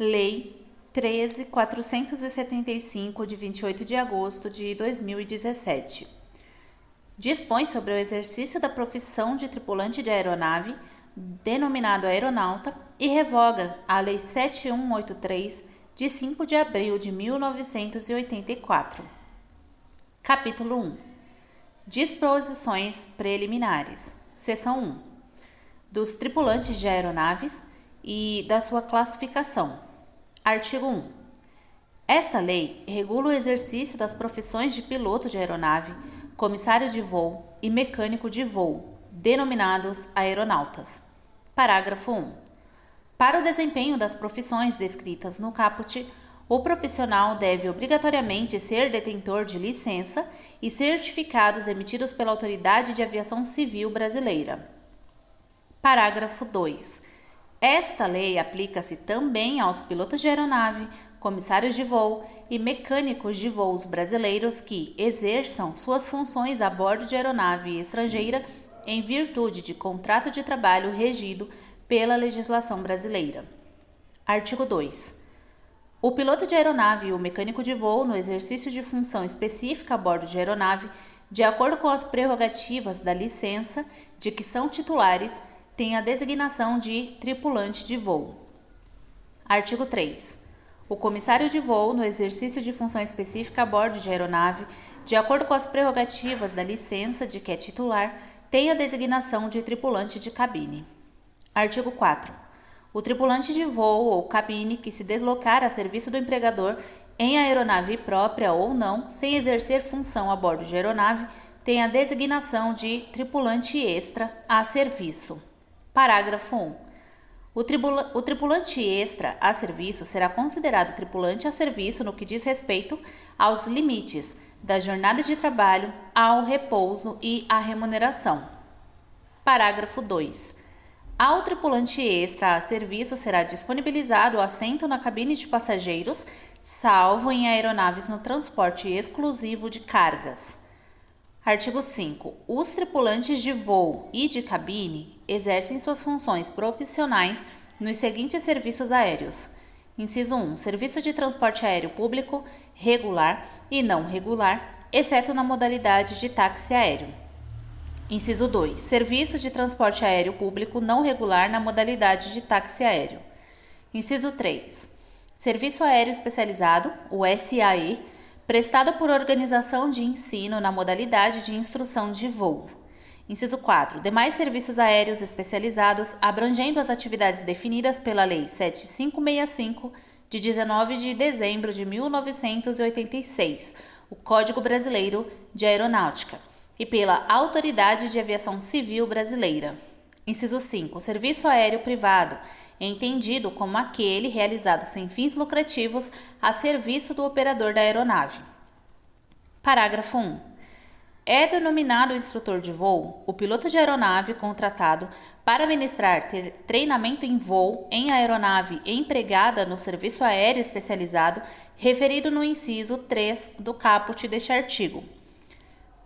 Lei 13.475, de 28 de agosto de 2017. Dispõe sobre o exercício da profissão de tripulante de aeronave, denominado aeronauta, e revoga a Lei 7183, de 5 de abril de 1984. Capítulo 1. Disposições preliminares. Seção 1. Dos tripulantes de aeronaves e da sua classificação. Artigo 1. Esta lei regula o exercício das profissões de piloto de aeronave, comissário de voo e mecânico de voo, denominados aeronautas. Parágrafo 1. Para o desempenho das profissões descritas no caput, o profissional deve obrigatoriamente ser detentor de licença e certificados emitidos pela Autoridade de Aviação Civil Brasileira. Parágrafo 2. Esta lei aplica-se também aos pilotos de aeronave, comissários de voo e mecânicos de voos brasileiros que exerçam suas funções a bordo de aeronave estrangeira em virtude de contrato de trabalho regido pela legislação brasileira. Artigo 2. O piloto de aeronave e o mecânico de voo, no exercício de função específica a bordo de aeronave, de acordo com as prerrogativas da licença de que são titulares, tem a designação de tripulante de voo. Artigo 3. O comissário de voo, no exercício de função específica a bordo de aeronave, de acordo com as prerrogativas da licença de que é titular, tem a designação de tripulante de cabine. Artigo 4. O tripulante de voo ou cabine que se deslocar a serviço do empregador em aeronave própria ou não, sem exercer função a bordo de aeronave, tem a designação de tripulante extra a serviço. Parágrafo 1. O tripulante extra a serviço será considerado tripulante a serviço no que diz respeito aos limites da jornada de trabalho, ao repouso e à remuneração. Parágrafo 2. Ao tripulante extra a serviço será disponibilizado o assento na cabine de passageiros, salvo em aeronaves no transporte exclusivo de cargas. Artigo 5. Os tripulantes de voo e de cabine exercem suas funções profissionais nos seguintes serviços aéreos. Inciso 1. Serviço de transporte aéreo público, regular e não regular, exceto na modalidade de táxi aéreo. Inciso 2. Serviço de transporte aéreo público não regular na modalidade de táxi aéreo. Inciso 3. Serviço aéreo especializado, o SAE, prestado por organização de ensino na modalidade de instrução de voo. Inciso 4. Demais serviços aéreos especializados, abrangendo as atividades definidas pela Lei 7565, de 19 de dezembro de 1986, o Código Brasileiro de Aeronáutica, e pela Autoridade de Aviação Civil Brasileira. Inciso 5. Serviço aéreo privado, entendido como aquele realizado sem fins lucrativos a serviço do operador da aeronave. Parágrafo 1. É denominado instrutor de voo o piloto de aeronave contratado para ministrar treinamento em voo em aeronave empregada no serviço aéreo especializado referido no inciso 3 do caput deste artigo.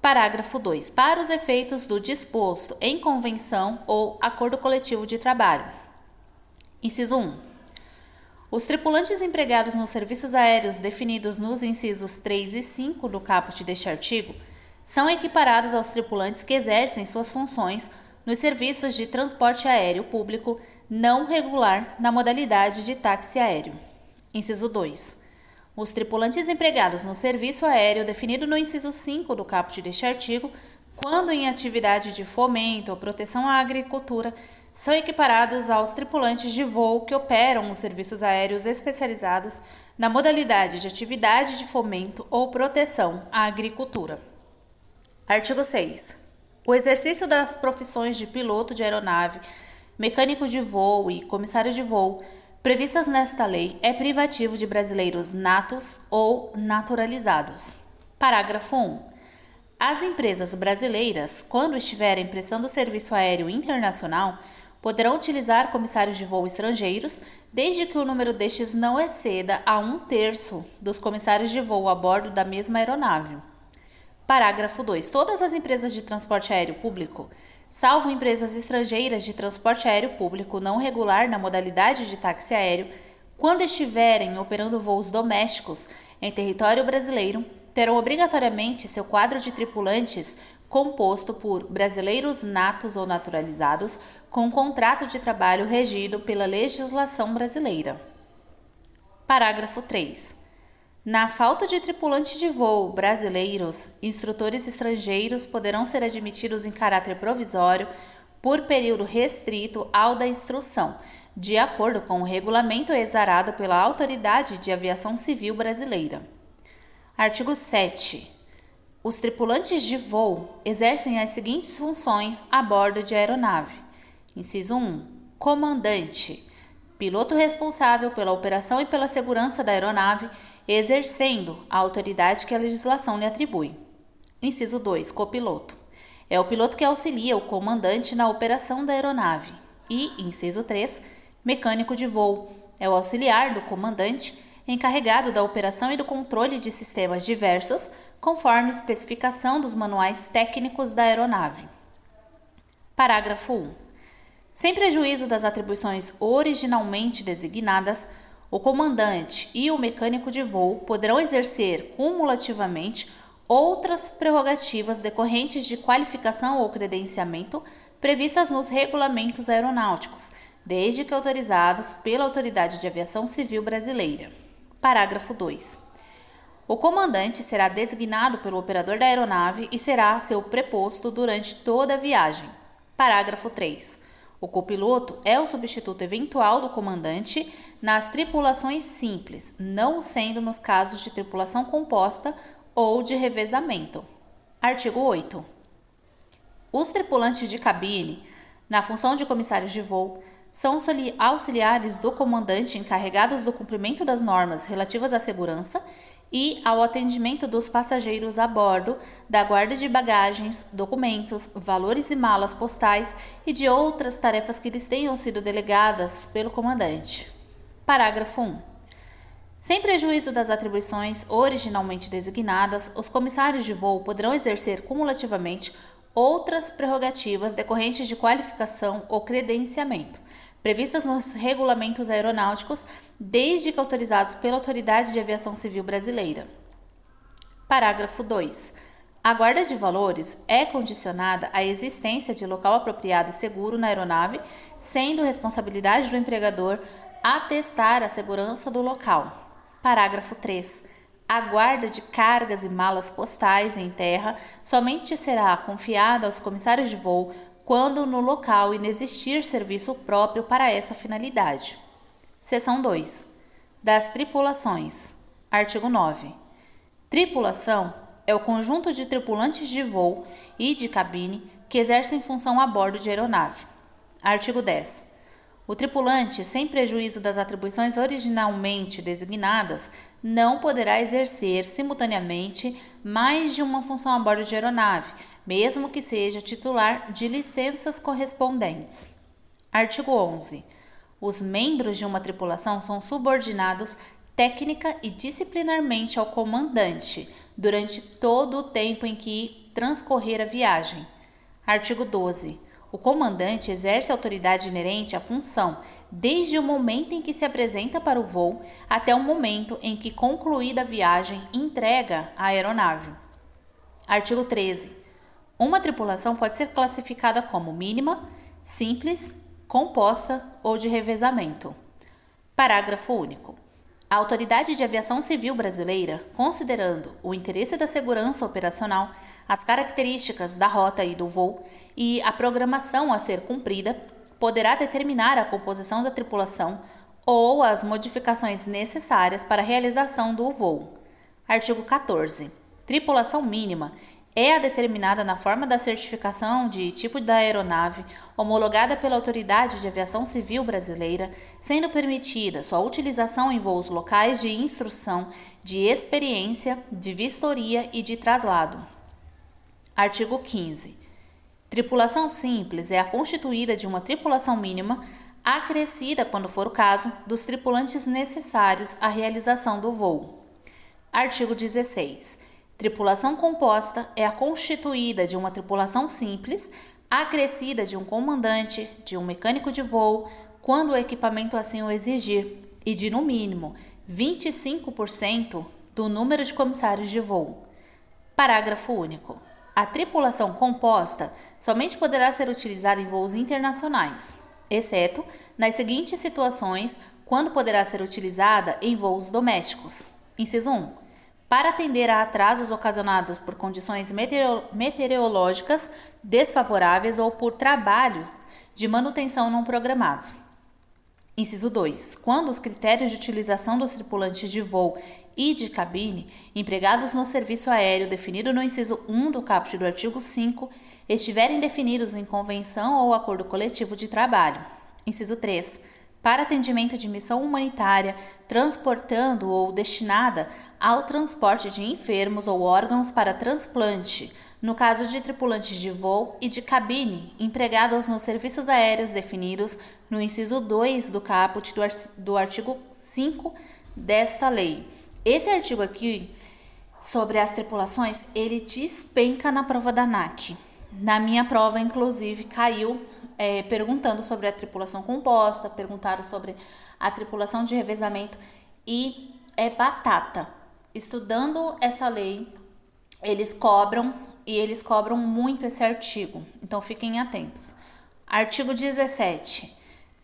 Parágrafo 2. Para os efeitos do disposto em convenção ou acordo coletivo de trabalho. Inciso 1. Os tripulantes empregados nos serviços aéreos definidos nos incisos 3 e 5 do caput deste artigo são equiparados aos tripulantes que exercem suas funções nos serviços de transporte aéreo público não regular na modalidade de táxi aéreo. Inciso 2. Os tripulantes empregados no serviço aéreo definido no inciso 5 do caput deste artigo, quando em atividade de fomento ou proteção à agricultura, são equiparados aos tripulantes de voo que operam os serviços aéreos especializados na modalidade de atividade de fomento ou proteção à agricultura. Artigo 6. O exercício das profissões de piloto de aeronave, mecânico de voo e comissário de voo previstas nesta lei é privativo de brasileiros natos ou naturalizados. Parágrafo 1. As empresas brasileiras, quando estiverem prestando serviço aéreo internacional, poderão utilizar comissários de voo estrangeiros, desde que o número destes não exceda a 1/3 dos comissários de voo a bordo da mesma aeronave. Parágrafo 2. Todas as empresas de transporte aéreo público, salvo empresas estrangeiras de transporte aéreo público não regular na modalidade de táxi aéreo, quando estiverem operando voos domésticos em território brasileiro, terão obrigatoriamente seu quadro de tripulantes composto por brasileiros natos ou naturalizados com contrato de trabalho regido pela legislação brasileira. Parágrafo 3. Na falta de tripulantes de voo brasileiros, instrutores estrangeiros poderão ser admitidos em caráter provisório por período restrito ao da instrução, de acordo com o regulamento exarado pela Autoridade de Aviação Civil Brasileira. Artigo 7. Os tripulantes de voo exercem as seguintes funções a bordo de aeronave. Inciso 1. Comandante. Piloto responsável pela operação e pela segurança da aeronave, exercendo a autoridade que a legislação lhe atribui. Inciso 2. Copiloto. É o piloto que auxilia o comandante na operação da aeronave. E, inciso 3. Mecânico de voo. É o auxiliar do comandante encarregado da operação e do controle de sistemas diversos, conforme especificação dos manuais técnicos da aeronave. Parágrafo 1. Sem prejuízo das atribuições originalmente designadas, o comandante e o mecânico de voo poderão exercer cumulativamente outras prerrogativas decorrentes de qualificação ou credenciamento previstas nos regulamentos aeronáuticos, desde que autorizados pela Autoridade de Aviação Civil Brasileira. Parágrafo 2. O comandante será designado pelo operador da aeronave e será seu preposto durante toda a viagem. Parágrafo 3. O copiloto é o substituto eventual do comandante nas tripulações simples, não sendo nos casos de tripulação composta ou de revezamento. Artigo 8. Os tripulantes de cabine, na função de comissários de voo, são auxiliares do comandante encarregados do cumprimento das normas relativas à segurança e ao atendimento dos passageiros a bordo, da guarda de bagagens, documentos, valores e malas postais e de outras tarefas que lhes tenham sido delegadas pelo comandante. Parágrafo 1. Sem prejuízo das atribuições originalmente designadas, os comissários de voo poderão exercer cumulativamente outras prerrogativas decorrentes de qualificação ou credenciamento, previstas nos regulamentos aeronáuticos, desde que autorizados pela Autoridade de Aviação Civil Brasileira. Parágrafo 2. A guarda de valores é condicionada à existência de local apropriado e seguro na aeronave, sendo responsabilidade do empregador atestar a segurança do local. Parágrafo 3. A guarda de cargas e malas postais em terra somente será confiada aos comissários de voo quando no local inexistir serviço próprio para essa finalidade. Seção 2. Das tripulações. Artigo 9. Tripulação é o conjunto de tripulantes de voo e de cabine que exercem função a bordo de aeronave. Artigo 10. O tripulante, sem prejuízo das atribuições originalmente designadas, não poderá exercer simultaneamente mais de uma função a bordo de aeronave, mesmo que seja titular de licenças correspondentes. Artigo 11. Os membros de uma tripulação são subordinados técnica e disciplinarmente ao comandante durante todo o tempo em que transcorrer a viagem. Artigo 12. O comandante exerce autoridade inerente à função, desde o momento em que se apresenta para o voo até o momento em que, concluída a viagem, entrega a aeronave. Artigo 13. Uma tripulação pode ser classificada como mínima, simples, composta ou de revezamento. Parágrafo único. A Autoridade de Aviação Civil Brasileira, considerando o interesse da segurança operacional, as características da rota e do voo e a programação a ser cumprida, poderá determinar a composição da tripulação ou as modificações necessárias para a realização do voo. Artigo 14. Tripulação mínima é a determinada na forma da certificação de tipo da aeronave homologada pela Autoridade de Aviação Civil Brasileira, sendo permitida sua utilização em voos locais de instrução, de experiência, de vistoria e de traslado. Artigo 15. Tripulação simples é a constituída de uma tripulação mínima, acrescida, quando for o caso, dos tripulantes necessários à realização do voo. Artigo 16. Tripulação composta é a constituída de uma tripulação simples, acrescida de um comandante, de um mecânico de voo, quando o equipamento assim o exigir, e de, no mínimo, 25% do número de comissários de voo. Parágrafo único. A tripulação composta somente poderá ser utilizada em voos internacionais, exceto nas seguintes situações, quando poderá ser utilizada em voos domésticos. Inciso 1. Para atender a atrasos ocasionados por condições meteorológicas desfavoráveis ou por trabalhos de manutenção não programados. Inciso 2. Quando os critérios de utilização dos tripulantes de voo e de cabine empregados no serviço aéreo definido no inciso 1 do caput do artigo 5 estiverem definidos em convenção ou acordo coletivo de trabalho. Inciso 3. Para atendimento de missão humanitária, transportando ou destinada ao transporte de enfermos ou órgãos para transplante, no caso de tripulantes de voo e de cabine empregados nos serviços aéreos definidos no inciso 2 do caput do artigo 5 desta lei. Esse artigo aqui, sobre as tripulações, ele despenca na prova da ANAC. Na minha prova, inclusive, caiu perguntando sobre a tripulação composta, perguntaram sobre a tripulação de revezamento e é batata. Estudando essa lei, eles cobram muito esse artigo, então fiquem atentos. Artigo 17.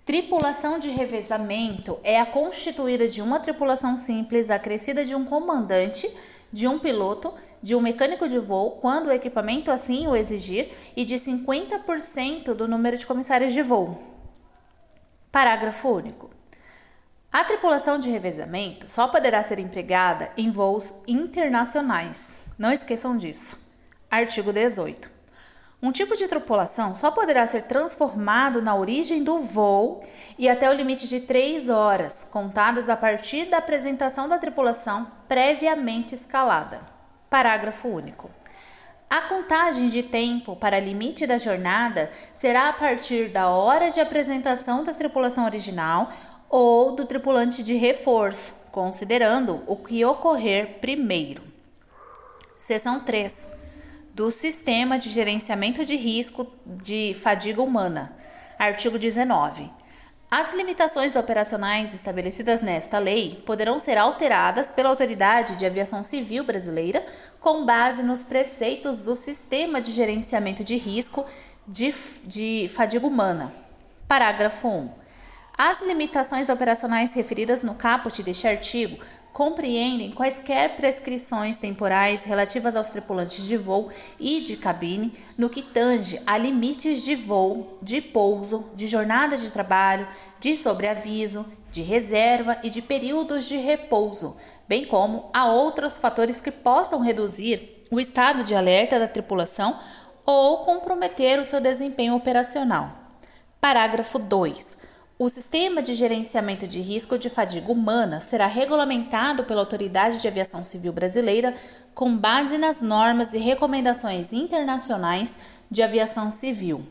Tripulação de revezamento é a constituída de uma tripulação simples acrescida de um comandante, de um piloto, de um mecânico de voo, quando o equipamento assim o exigir, e de 50% do número de comissários de voo. Parágrafo único. A tripulação de revezamento só poderá ser empregada em voos internacionais. Não esqueçam disso. Artigo 18. Um tipo de tripulação só poderá ser transformado na origem do voo e até o limite de 3 horas, contadas a partir da apresentação da tripulação previamente escalada. Parágrafo único. A contagem de tempo para limite da jornada será a partir da hora de apresentação da tripulação original ou do tripulante de reforço, considerando o que ocorrer primeiro. Seção 3. Do Sistema de Gerenciamento de Risco de Fadiga Humana. Artigo 19. As limitações operacionais estabelecidas nesta lei poderão ser alteradas pela Autoridade de Aviação Civil Brasileira com base nos preceitos do Sistema de Gerenciamento de Risco de Fadiga Humana. Parágrafo 1. As limitações operacionais referidas no caput deste artigo compreendem quaisquer prescrições temporais relativas aos tripulantes de voo e de cabine no que tange a limites de voo, de pouso, de jornada de trabalho, de sobreaviso, de reserva e de períodos de repouso, bem como a outros fatores que possam reduzir o estado de alerta da tripulação ou comprometer o seu desempenho operacional. Parágrafo 2. O Sistema de Gerenciamento de Risco de Fadiga Humana será regulamentado pela Autoridade de Aviação Civil Brasileira com base nas normas e recomendações internacionais de aviação civil.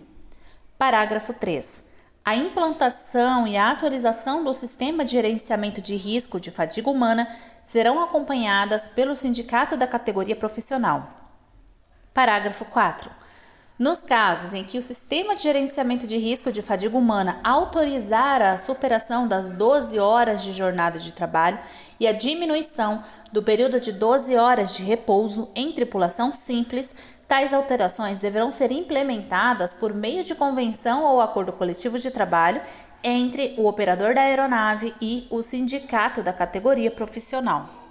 Parágrafo 3. A implantação e a atualização do Sistema de Gerenciamento de Risco de Fadiga Humana serão acompanhadas pelo sindicato da categoria profissional. Parágrafo 4. Nos casos em que o Sistema de Gerenciamento de Risco de Fadiga Humana autorizar a superação das 12 horas de jornada de trabalho e a diminuição do período de 12 horas de repouso em tripulação simples, tais alterações deverão ser implementadas por meio de convenção ou acordo coletivo de trabalho entre o operador da aeronave e o sindicato da categoria profissional.